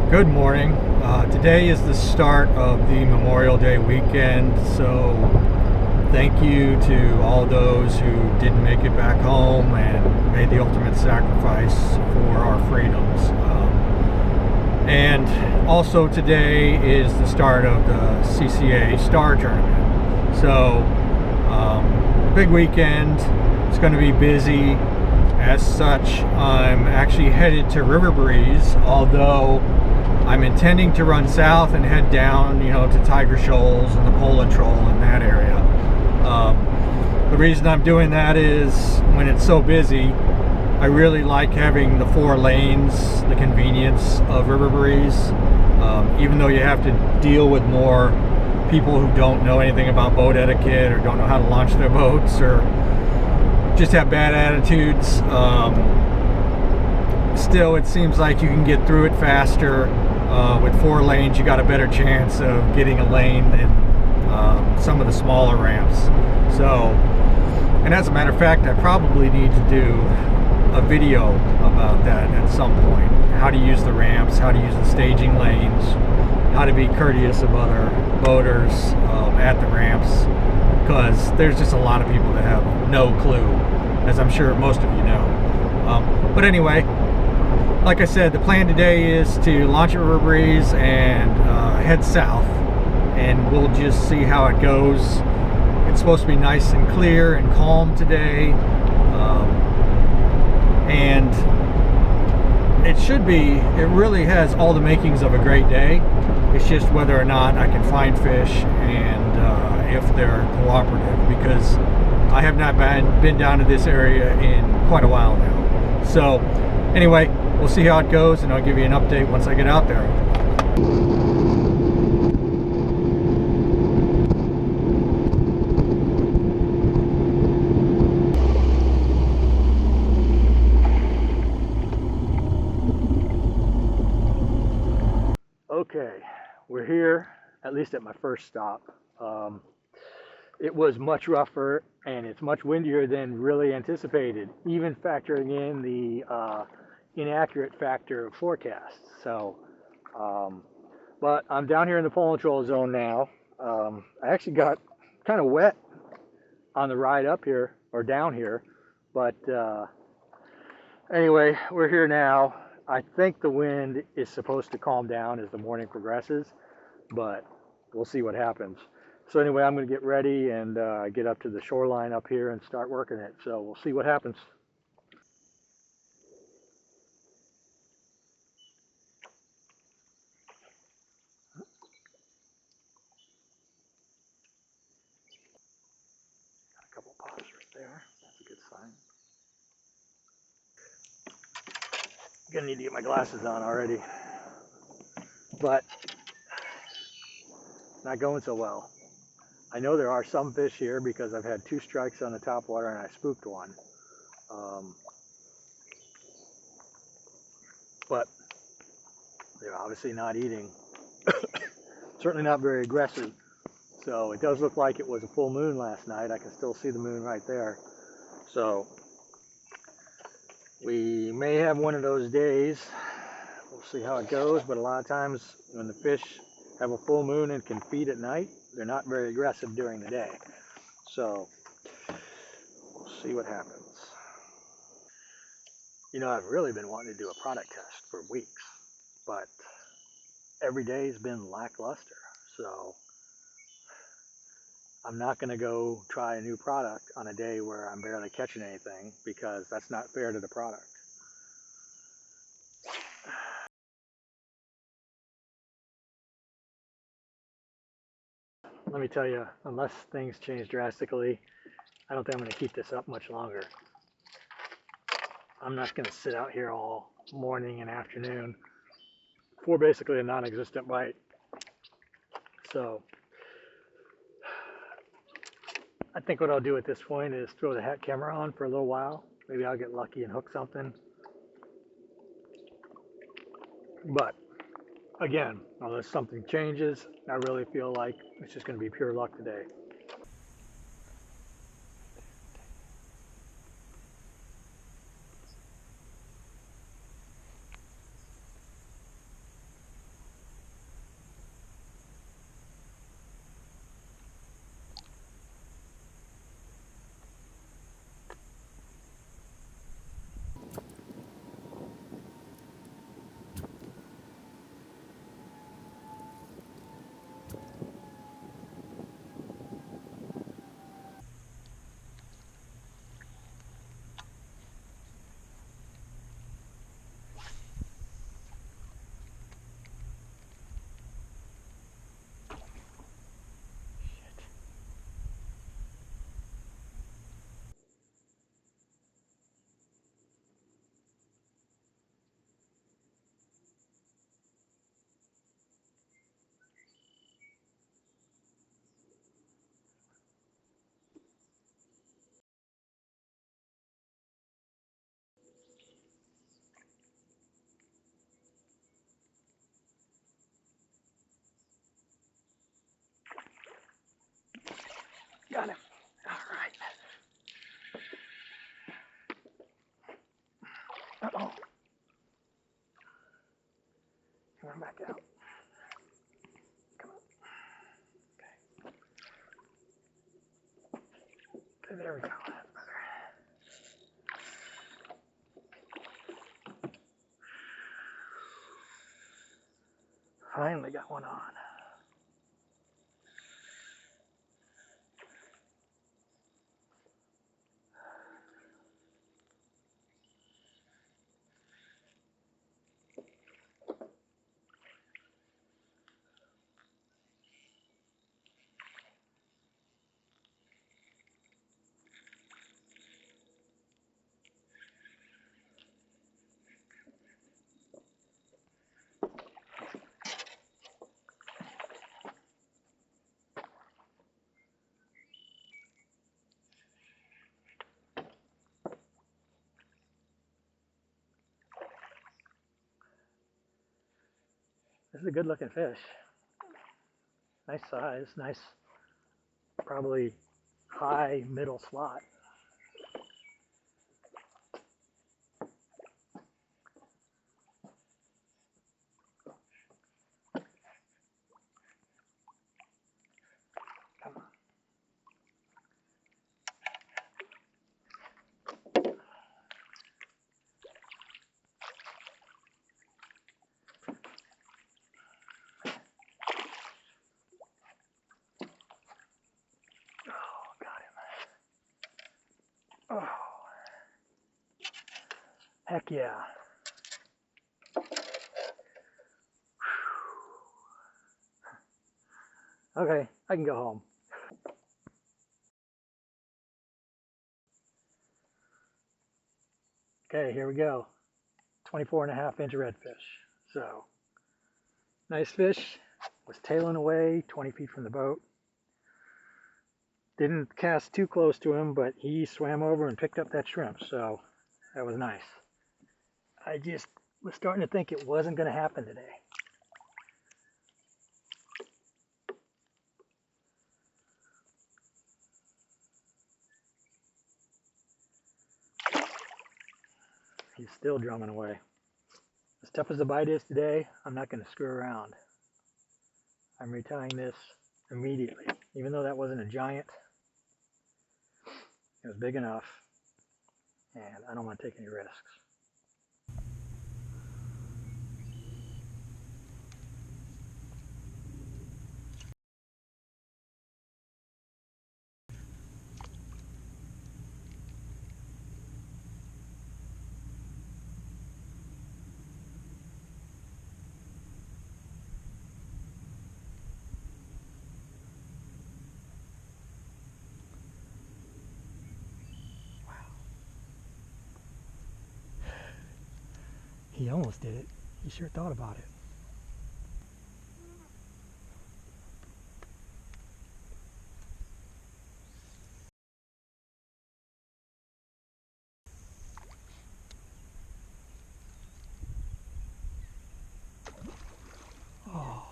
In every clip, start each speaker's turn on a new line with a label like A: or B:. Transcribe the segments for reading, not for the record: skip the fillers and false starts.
A: Good morning. Today is the start of the Memorial Day weekend, so thank you to all those who didn't make it back home and made the ultimate sacrifice for our freedoms. And also today is the start of the CCA Star Tournament. So, big weekend. It's going to be busy. As such, I'm actually headed to River Breeze, although I'm intending to run south and head down, to Tiger Shoals and the Poland Troll in that area. The reason I'm doing that is when it's so busy, I really like having the 4 lanes, the convenience of River Breeze. Even though you have to deal with more people who don't know anything about boat etiquette or don't know how to launch their boats or just have bad attitudes, still it seems like you can get through it faster. With 4 lanes, you got a better chance of getting a lane than some of the smaller ramps. So, and as a matter of fact, I probably need to do a video about that at some point. How to use the ramps, how to use the staging lanes, how to be courteous of other boaters at the ramps, because there's just a lot of people that have no clue, as I'm sure most of you know. But anyway, like I said, the plan today is to launch at River Breeze and head south, and we'll just see how it goes. It's supposed to be nice and clear and calm today, and it really has all the makings of a great day. It's just whether or not I can find fish and if they're cooperative, because I have not been down to this area in quite a while now. So anyway, we'll see how it goes, and I'll give you an update once I get out there. Okay, we're here, at least at my first stop. It was much rougher and it's much windier than really anticipated, even factoring in the inaccurate factor of forecasts. So, but I'm down here in the Poland Troll zone now. I actually got kind of wet on the ride up here or down here, but anyway, we're here now. I think the wind is supposed to calm down as the morning progresses, but we'll see what happens. So anyway, I'm going to get ready and get up to the shoreline up here and start working it. So we'll see what happens. Got a couple pops right there. That's a good sign. I'm going to need to get my glasses on already, but not going so well. I know there are some fish here because I've had 2 strikes on the top water and I spooked one. But they're obviously not eating. Certainly not very aggressive. So it does look like it was a full moon last night. I can still see the moon right there. So we may have one of those days. We'll see how it goes, but a lot of times when the fish have a full moon and can feed at night, they're not very aggressive during the day. So we'll see what happens. I've really been wanting to do a product test for weeks, but every day has been lackluster. So I'm not going to go try a new product on a day where I'm barely catching anything, because that's not fair to the product. Let me tell you, unless things change drastically, I don't think I'm going to keep this up much longer. I'm not going to sit out here all morning and afternoon for basically a non-existent bite. So I think what I'll do at this point is throw the hat camera on for a little while. Maybe I'll get lucky and hook something. But again, unless something changes, I really feel like it's just going to be pure luck today.
B: Got him. All right. Uh-oh. Come on back out. Come on. Okay, there we go. Finally got one on. This is a good looking fish. Nice size, nice, probably high middle slot. Come on. Oh, got him. Oh, heck yeah. Okay, I can go home. Okay, here we go. 24.5-inch redfish. So, nice fish. Was tailing away 20 feet from the boat. Didn't cast too close to him, but he swam over and picked up that shrimp, so that was nice. I just was starting to think it wasn't going to happen today. He's still drumming away. As tough as the bite is today, I'm not going to screw around. I'm retying this immediately. Even though that wasn't a giant, it was big enough, and I don't want to take any risks. He almost did it. He sure thought about it. Oh,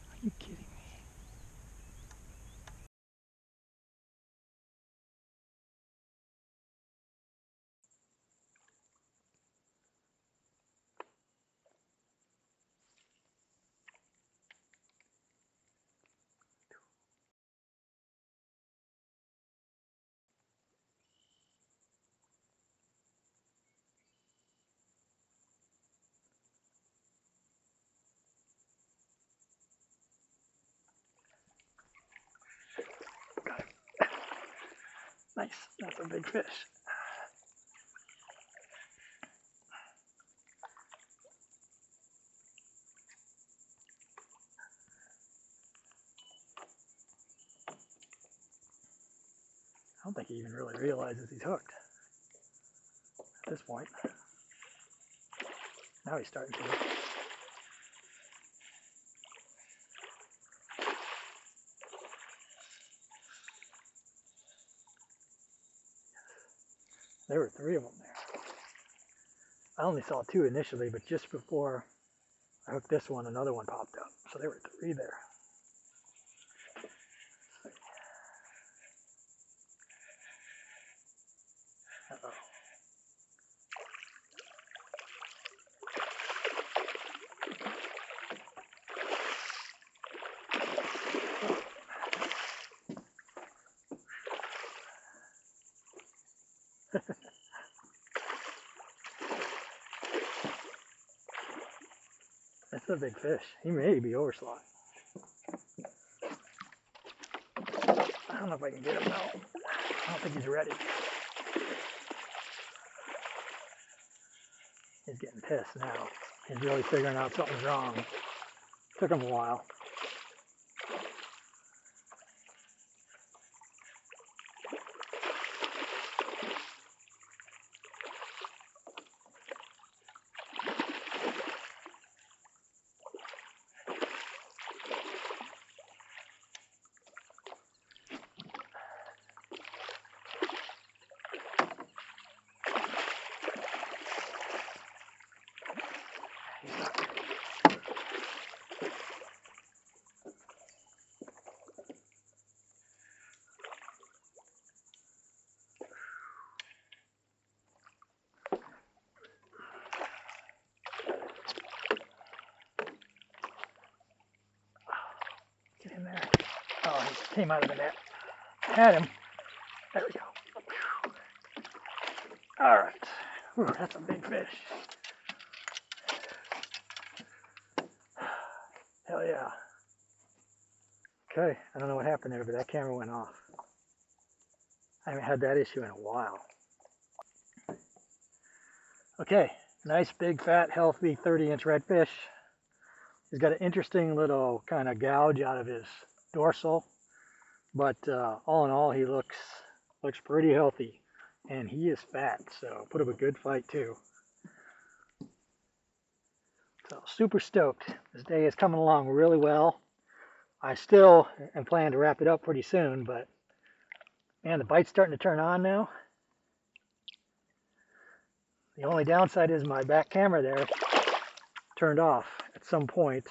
B: are you kidding me? Got it. Nice, that's a big fish. I don't think he even really realizes he's hooked at this point. Now he's starting to. There were 3 of them there. I only saw 2 initially, but just before I hooked this one, another one popped up. So there were 3 there. That's a big fish. He may be overslot. I don't know if I can get him though. I don't think he's ready. He's getting pissed now. He's really figuring out something's wrong. Took him a while. Get in there. Oh, he came out of the net. Had him. There we go. All right. Whew, that's a big fish. Hell yeah. Okay, I don't know what happened there, but that camera went off. I haven't had that issue in a while. Okay, nice big fat healthy 30-inch redfish. He's got an interesting little kind of gouge out of his dorsal, but all in all he looks pretty healthy, and he is fat, so put up a good fight too. So super stoked. This day is coming along really well. I still am planning to wrap it up pretty soon, but man, the bite's starting to turn on now. The only downside is my back camera there turned off at some point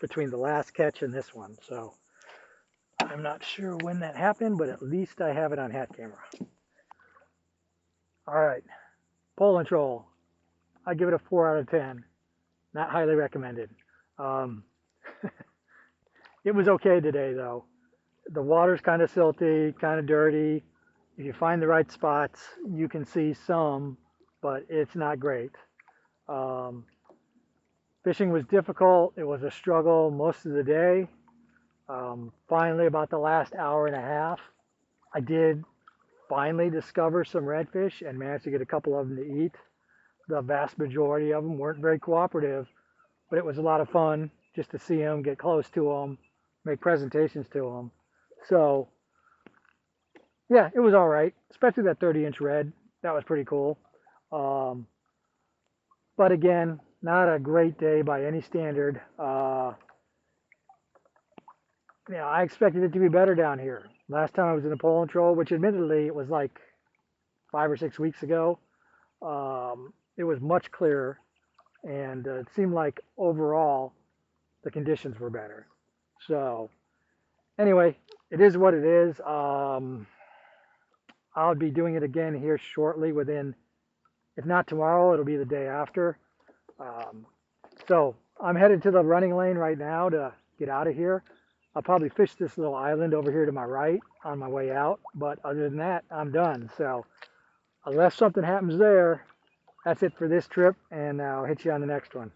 B: between the last catch and this one. So I'm not sure when that happened, but at least I have it on hat camera. All right, pole and troll. I give it a 4 out of 10. Not highly recommended. It was okay today though. The water's kind of silty, kind of dirty. If you find the right spots, you can see some, but it's not great. Fishing was difficult. It was a struggle most of the day. Finally, about the last hour and a half, I did finally discover some redfish and managed to get a couple of them to eat. The vast majority of them weren't very cooperative, but it was a lot of fun just to see them, get close to them, make presentations to them. So yeah, it was all right, especially that 30-inch red. That was pretty cool. But again, not a great day by any standard. You know, I expected it to be better down here. Last time I was in the pole and troll, which admittedly it was like 5 or 6 weeks ago, it was much clearer, and it seemed like overall the conditions were better. So anyway, it is what it is. I'll be doing it again here shortly, within, if not tomorrow, it'll be the day after. So I'm headed to the running lane right now to get out of here. I'll probably fish this little island over here to my right on my way out, but other than that, I'm done. So unless something happens there, that's it for this trip, and I'll hit you on the next one.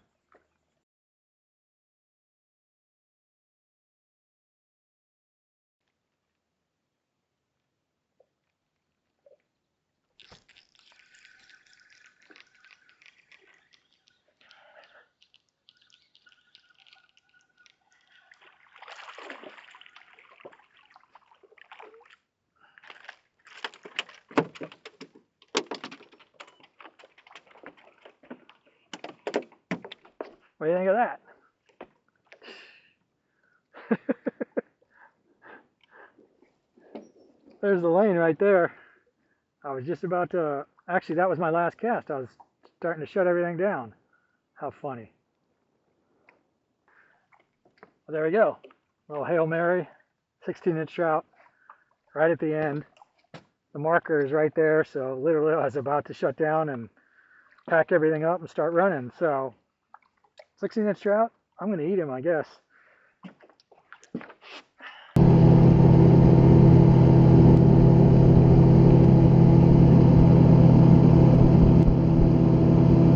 B: What do you think of that? There's the lane right there. I was just about to, actually that was my last cast. I was starting to shut everything down. How funny. Well, there we go. Little Hail Mary, 16-inch trout, right at the end. The marker is right there, so literally I was about to shut down and pack everything up and start running. So 16-inch trout, I'm going to eat him, I guess.